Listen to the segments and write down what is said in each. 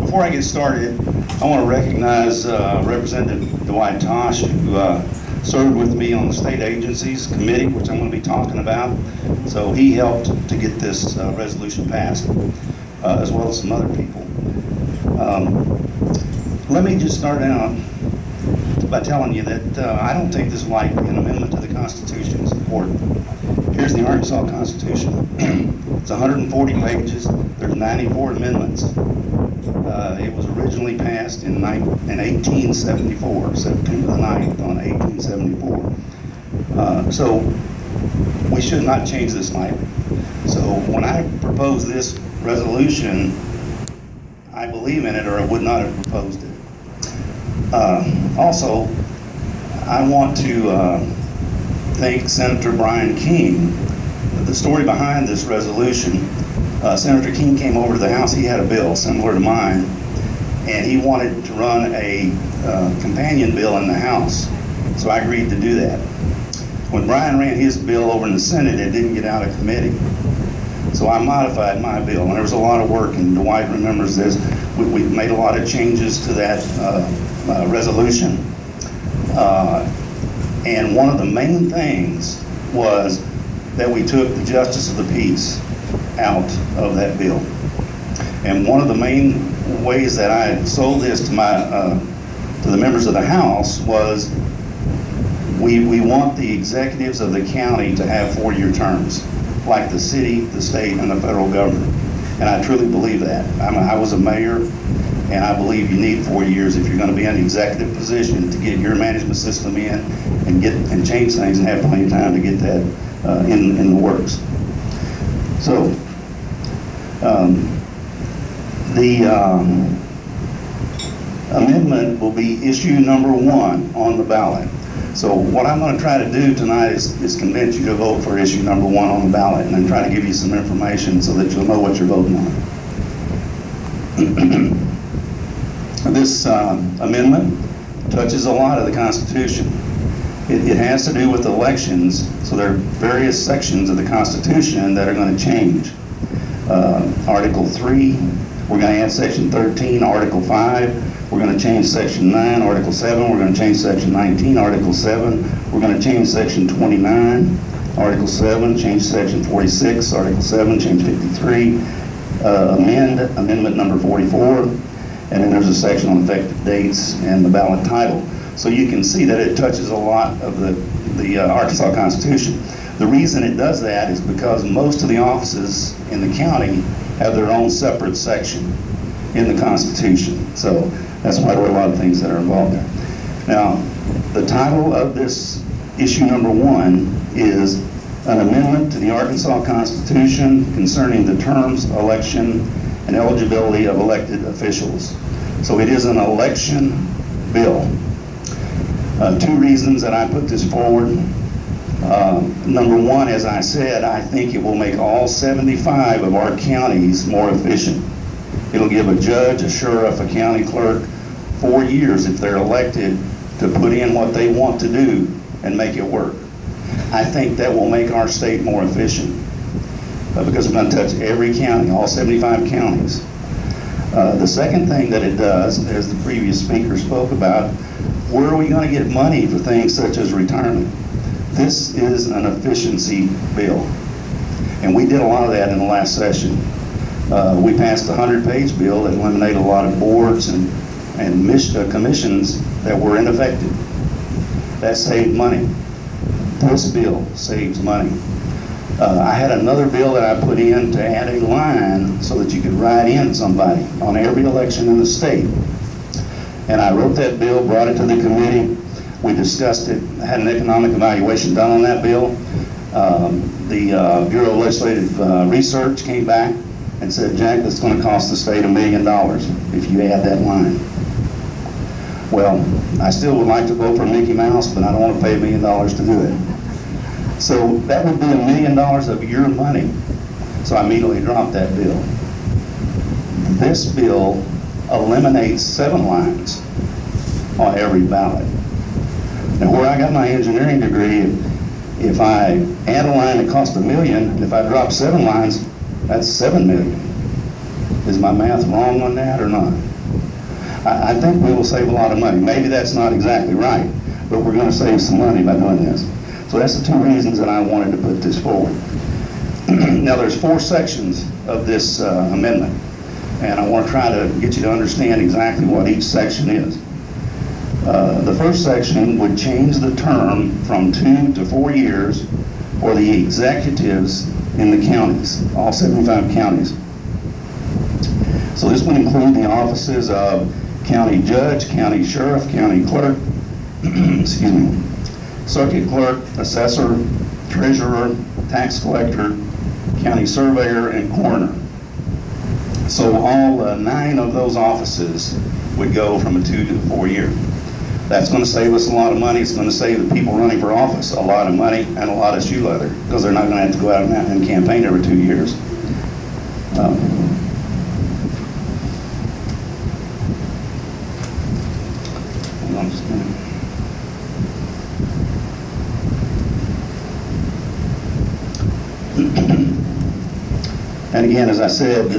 Before I get started, I want to recognize Representative Dwight Tosh, who served with me on the state agencies committee, which I'm going to be talking about. So he helped to get this resolution passed, as well as some other people. Let me just start out by telling you that I don't take this lightly. An amendment to the Constitution is important. Here's the Arkansas Constitution. It's 140 pages. There's 94 amendments. It was originally passed in 1874, September the 9th on 1874. So we should not change this lightly. So when I propose this resolution, I believe in it, or I would not have proposed it. Also, I want to thank Senator Brian King. The story behind this resolution, Senator King came over to the House. He had a bill similar to mine, and he wanted to run a companion bill in the House. So I agreed to do that. When Brian ran his bill over in the Senate, it didn't get out of committee. So I modified my bill, and there was a lot of work, and Dwight remembers this. We made a lot of changes to that resolution. And one of the main things was that we took the justice of the peace out of that bill. And one of the main ways that I sold this to the members of the House was we want the executives of the county to have 4-year terms, like the city, the state, and the federal government. And I truly believe that. I was a mayor, and I believe you need 4 years if you're going to be in an executive position to get your management system in and change things and have plenty of time to get that in the works. So the amendment will be issue number 1 on the ballot. So what I'm going to try to do tonight is convince you to vote for issue number 1 on the ballot, and then try to give you some information so that you'll know what you're voting on. This amendment touches a lot of the Constitution. It has to do with elections, so there are various sections of the Constitution that are going to change. Article 3, we're going to add section 13, Article 5, we're going to change section 9, Article 7, we're going to change section 19, Article 7, we're going to change section 29, Article 7, change section 46, Article 7, change 53, amendment number 44, and then there's a section on effective dates and the ballot title. So you can see that it touches a lot of the Arkansas Constitution. The reason it does that is because most of the offices in the county have their own separate section in the Constitution. So that's why there are a lot of things that are involved there. Now, the title of this issue number 1 is an amendment to the Arkansas Constitution concerning the terms, election, and eligibility of elected officials. So it is an election bill. 2 reasons that I put this forward. Number 1, as I said, I think it will make all 75 of our counties more efficient. It'll give a judge, a sheriff, a county clerk 4 years if they're elected to put in what they want to do and make it work. I think that will make our state more efficient because we're going to touch every county, all 75 counties. The second thing that it does, as the previous speaker spoke about, where are we going to get money for things such as retirement? This is an efficiency bill, and we did a lot of that in the last session. We passed a 100-page bill that eliminated a lot of boards and commissions that were ineffective. That saved money. This bill saves money. I had another bill that I put in to add a line so that you could write in somebody on every election in the state. And I wrote that bill, brought it to the committee. We discussed it, had an economic evaluation done on that bill. The Bureau of Legislative Research came back and said, Jack, that's going to cost the state $1 million if you add that line. Well, I still would like to vote for Mickey Mouse, but I don't want to pay $1 million to do it. So that would be $1 million of your money. So I immediately dropped that bill. This bill eliminates 7 lines on every ballot. Now, where I got my engineering degree, if I add a line that costs $1 million, if I drop 7 lines, that's $7 million. Is my math wrong on that or not? I think we will save a lot of money. Maybe that's not exactly right, but we're going to save some money by doing this. So that's the two reasons that I wanted to put this forward. Now there's 4 sections of this amendment, and I want to try to get you to understand exactly what each section is. The first section would change the term from 2 to 4 years for the executives in the counties, all 75 counties. So this would include the offices of county judge, county sheriff, county clerk, excuse me, circuit clerk, assessor, treasurer, tax collector, county surveyor, and coroner. So all 9 of those offices would go from a 2 to 4 year. That's going to save us a lot of money. It's going to save the people running for office a lot of money and a lot of shoe leather, because they're not going to have to go out and campaign every 2 years. Hold on just a minute. And again, as I said,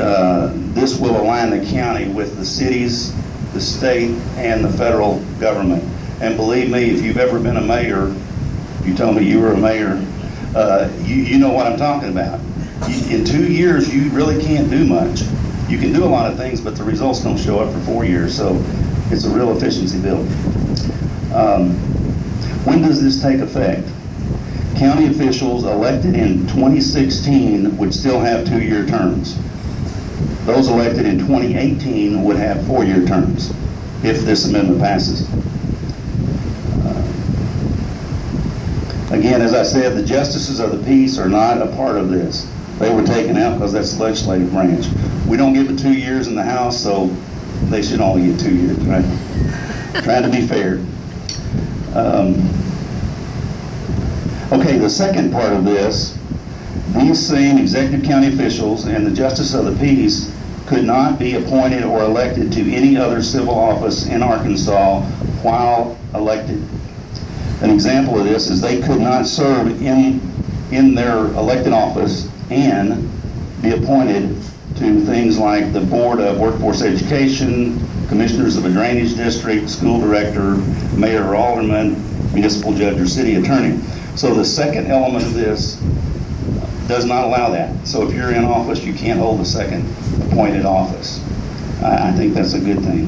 this will align the county with the cities, the state, and the federal government. And believe me, if you've ever been a mayor, you told me you were a mayor, you know what I'm talking about. In 2 years, you really can't do much. You can do a lot of things, but the results don't show up for 4 years, so it's a real efficiency bill. When does this take effect? County officials elected in 2016 would still have 2-year terms. Those elected in 2018 would have 4-year terms if this amendment passes. Again, as I said, the justices of the peace are not a part of this. They were taken out because that's the legislative branch. We don't give it 2 years in the House, so they should only get 2 years, right? Trying to be fair. Okay, the second part of this, these same executive county officials and the justice of the peace could not be appointed or elected to any other civil office in Arkansas while elected. An example of this is they could not serve in their elected office and be appointed to things like the Board of Workforce Education, commissioners of a drainage district, school director, mayor or alderman, municipal judge or city attorney. So the second element of this does not allow that. So if you're in office, you can't hold a second appointed office. I think that's a good thing.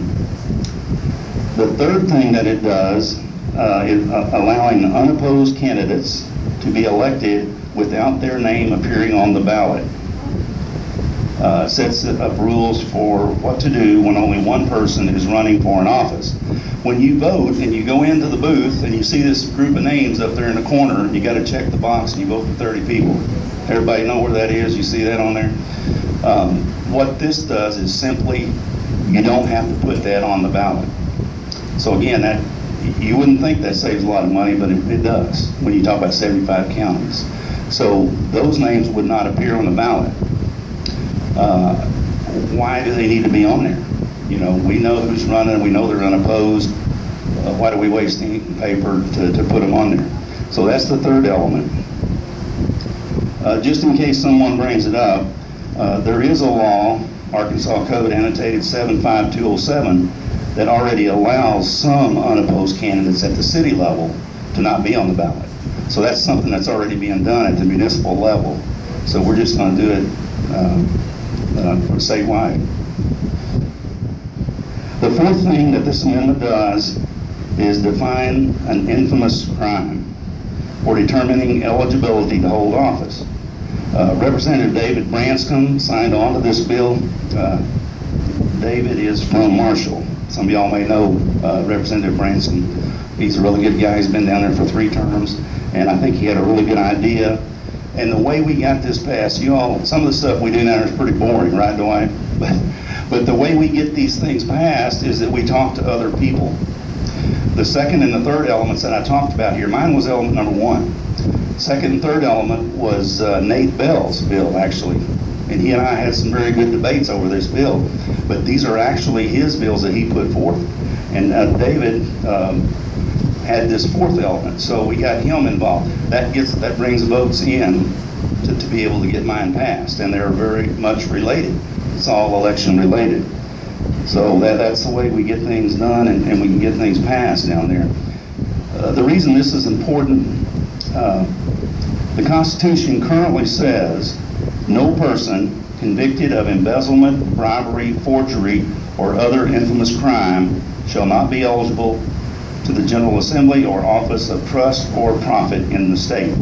The third thing that it does is allowing unopposed candidates to be elected without their name appearing on the ballot. Sets up rules for what to do when only one person is running for an office. When you vote and you go into the booth and you see this group of names up there in the corner, you got to check the box and you vote for 30 people. Everybody know where that is? You see that on there? What this does is simply, you don't have to put that on the ballot. So again, that you wouldn't think that saves a lot of money, but it does when you talk about 75 counties. So those names would not appear on the ballot. Why do they need to be on there? You know, we know who's running, we know they're unopposed. Why do we waste ink and paper to put them on there? So that's the third element. Just in case someone brings it up, there is a law, Arkansas Code Annotated 75207, that already allows some unopposed candidates at the city level to not be on the ballot. So that's something that's already being done at the municipal level. So we're just going to do it statewide. The fourth thing that this amendment does is define an infamous crime for determining eligibility to hold office. Representative David Branscombe signed on to this bill. David is from Marshall. Some of y'all may know Representative Branscombe. He's a really good guy. He's been down there for 3 terms, and I think he had a really good idea. And the way we got this passed, you all, some of the stuff we do now is pretty boring, right, Dwight? But the way we get these things passed is that we talk to other people. The second and the third elements that I talked about here, mine was element number 1. Second and third element was Nate Bell's bill, actually. And he and I had some very good debates over this bill. But these are actually his bills that he put forth. And David had this fourth element, so we got him involved. That brings votes in to be able to get mine passed, and they're very much related. It's all election related. So that's the way we get things done, and we can get things passed down there. The reason this is important, the Constitution currently says no person convicted of embezzlement, bribery, forgery, or other infamous crime shall not be eligible to the General Assembly or office of trust or profit in the state.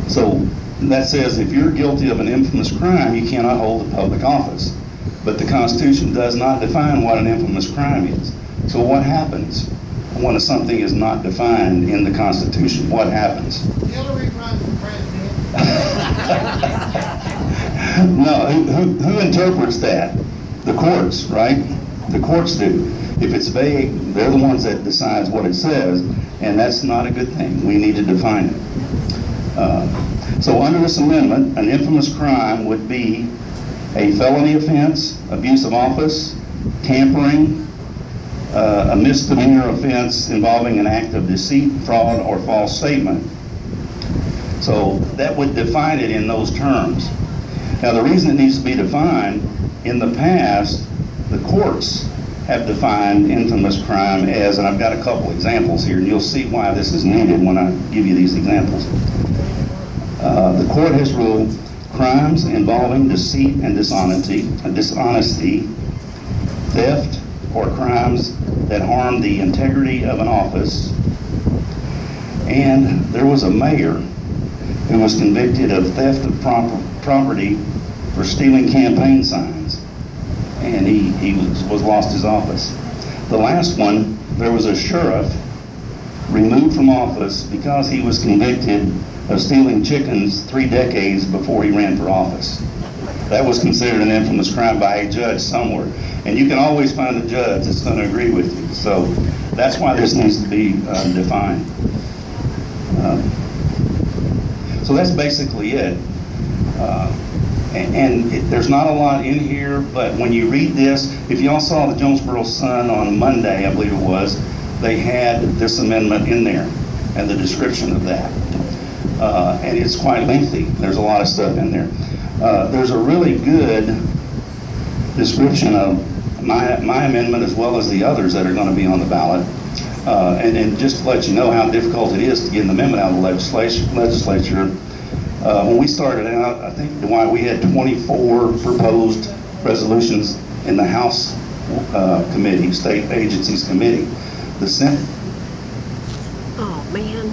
So that says if you're guilty of an infamous crime, you cannot hold a public office. But the Constitution does not define what an infamous crime is. So what happens when something is not defined in the Constitution? What happens? Hillary runs for president. No, who interprets that? The courts, right? The courts do. If it's vague, they're the ones that decides what it says, and that's not a good thing. We need to define it. So under this amendment, an infamous crime would be a felony offense, abuse of office, tampering, a misdemeanor offense involving an act of deceit, fraud, or false statement. So that would define it in those terms. Now the reason it needs to be defined, in the past, the courts have defined infamous crime as, and I've got a couple examples here, and you'll see why this is needed when I give you these examples. The court has ruled crimes involving deceit and dishonesty, theft, or crimes that harm the integrity of an office. And there was a mayor who was convicted of theft of property for stealing campaign signs, and he was lost his office. The last one, there was a sheriff removed from office because he was convicted of stealing chickens 3 decades before he ran for office. That was considered an infamous crime by a judge somewhere. And you can always find a judge that's going to agree with you. So that's why this needs to be defined. So that's basically it. There's not a lot in here, but when you read this, if y'all saw the Jonesboro Sun on Monday, I believe it was, they had this amendment in there and the description of that. And it's quite lengthy. There's a lot of stuff in there. There's a really good description of my amendment as well as the others that are going to be on the ballot. And just to let you know how difficult it is to get an amendment out of the legislature, when we started out, I think why we had 24 proposed resolutions in the House committee, State Agencies Committee. The Senate. Oh, man.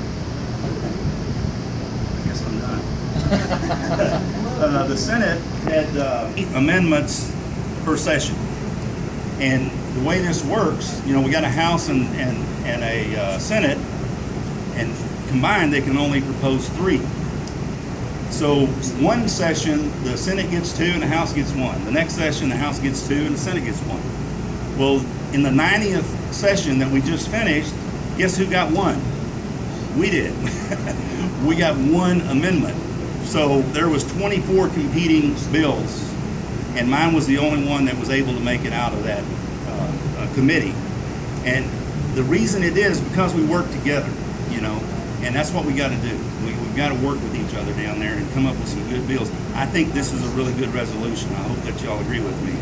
I guess I'm done. The Senate had amendments per session. And the way this works, you know, we got a House and a Senate, and combined they can only propose 3. So one session, the Senate gets 2 and the House gets 1. The next session, the House gets 2 and the Senate gets 1. Well, in the 90th session that we just finished, guess who got 1? We did. We got 1 amendment. So there was 24 competing bills, and mine was the only one that was able to make it out of that committee. And the reason it is because we work together, you know, and that's what we got to do. We've got to work with each other down there and come up with some good bills. I think this is a really good resolution. I hope that y'all agree with me.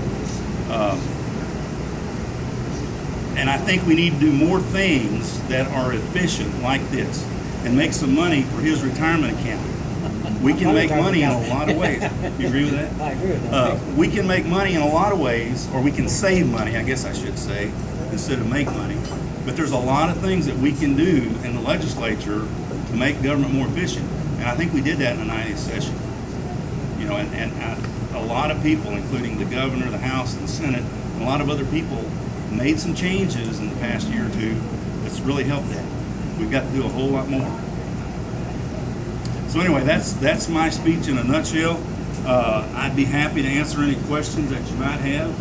And I think we need to do more things that are efficient like this and make some money for his retirement account. We can make money in a lot of ways. You agree with that? I agree with that. We can make money in a lot of ways, or we can save money, I guess I should say, instead of make money. But there's a lot of things that we can do in the legislature to make government more efficient. And I think we did that in the 90th session. You know, and a lot of people, including the governor, the House, and the Senate, and a lot of other people made some changes in the past year or 2 that's really helped that. We've got to do a whole lot more. So anyway, that's my speech in a nutshell. I'd be happy to answer any questions that you might have.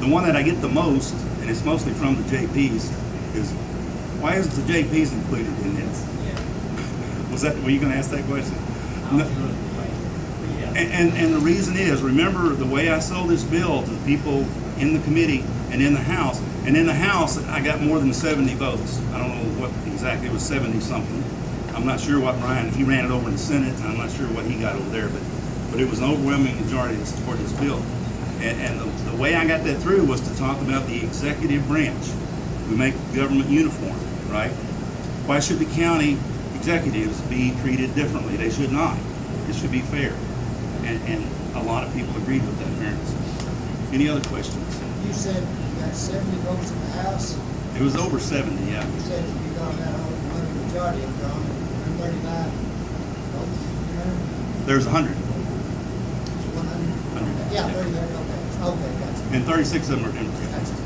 The one that I get the most, and it's mostly from the JPs, is why isn't the JPs included in this? Were you going to ask that question? No. And the reason is, remember the way I sold this bill to the people in the committee and in the House. And in the House, I got more than 70 votes. I don't know what exactly, it was 70 something. I'm not sure what Ryan, he ran it over in the Senate, and I'm not sure what he got over there, but but it was an overwhelming majority that supported this bill. And the way I got that through was to talk about the executive branch. We make government uniform, right? Why should the county executives be treated differently? They should not. It should be fair. And a lot of people agreed with that, fairness. Any other questions? You said you got 70 votes in the House. It was over 70, yeah. You said if you got that whole majority of gone, 139 votes. There's 100. 100. Yeah, 30, okay. Okay, gotcha. And 36 of them are Democrats. Gotcha.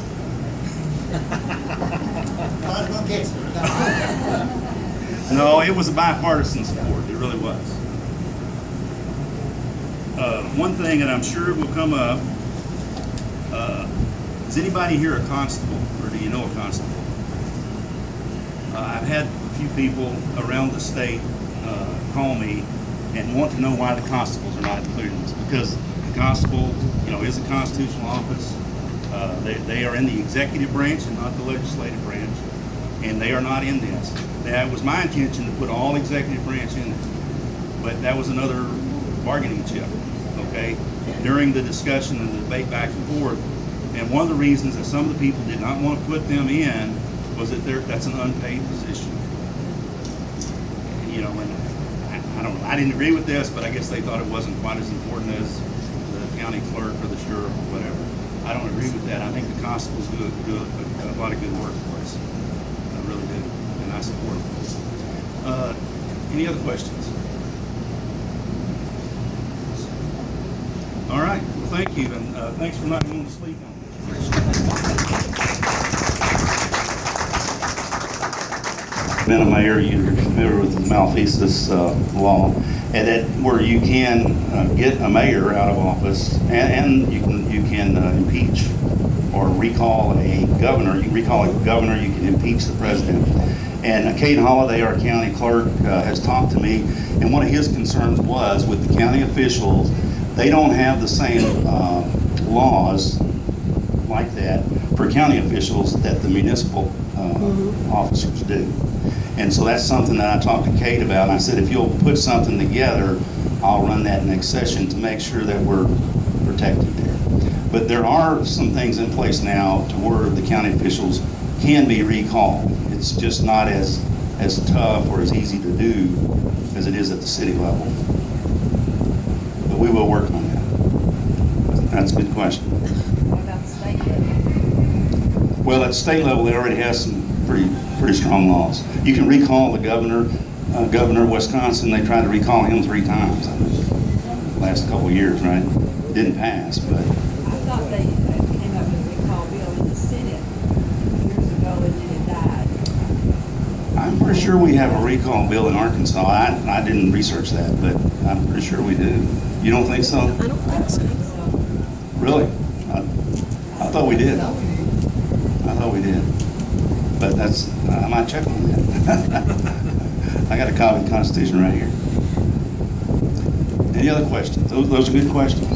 I was gonna get you. No, it was a bipartisan support. It really was. One thing that I'm sure will come up, is anybody here a constable, or do you know a constable? I've had a few people around the state call me and want to know why the constables are not included in this. Because the constable, is a constitutional office. They are in the executive branch and not the legislative branch, and they are not in this. That was my intention to put all executive branch in it, but that was another bargaining chip, okay? During the discussion and the debate back and forth, and one of the reasons that some of the people did not want to put them in was that that's an unpaid position. And I don't know, I didn't agree with this, but I guess they thought it wasn't quite as important as the county clerk or the sheriff or whatever. I don't agree with that. I think the constables do a lot of good work for us. I really do, and I support them. Any other questions? All right, well, thank you, and thanks for not going to sleep on me. Being a mayor, you're familiar with the malfeasance law, and that where you can get a mayor out of office, and you can impeach or recall a governor. You can recall a governor. You can impeach the president. And Kate Holliday, our county clerk, has talked to me, and one of his concerns was with the county officials, they don't have the same laws like that for county officials that the municipal officers do. And so that's something that I talked to Kate about, and I said, if you'll put something together, I'll run that next session to make sure that we're protected there. But there are some things in place now to where the county officials can be recalled. It's just not as tough or as easy to do as it is at the city level. But we will work on that. That's a good question. What about the state level? Well, at state level, they already have some pretty strong laws. You can recall the governor of Wisconsin. They tried to recall him 3 times last couple of years, right? Didn't pass, but I thought they came up with a recall bill in the Senate years ago and then it died. I'm pretty sure we have a recall bill in Arkansas. I didn't research that, but I'm pretty sure we do. You don't think so? I don't think so. So, Really? I thought we did. I thought we did. But I might check on that. I got a copy of the Constitution right here. Any other questions? Those are good questions.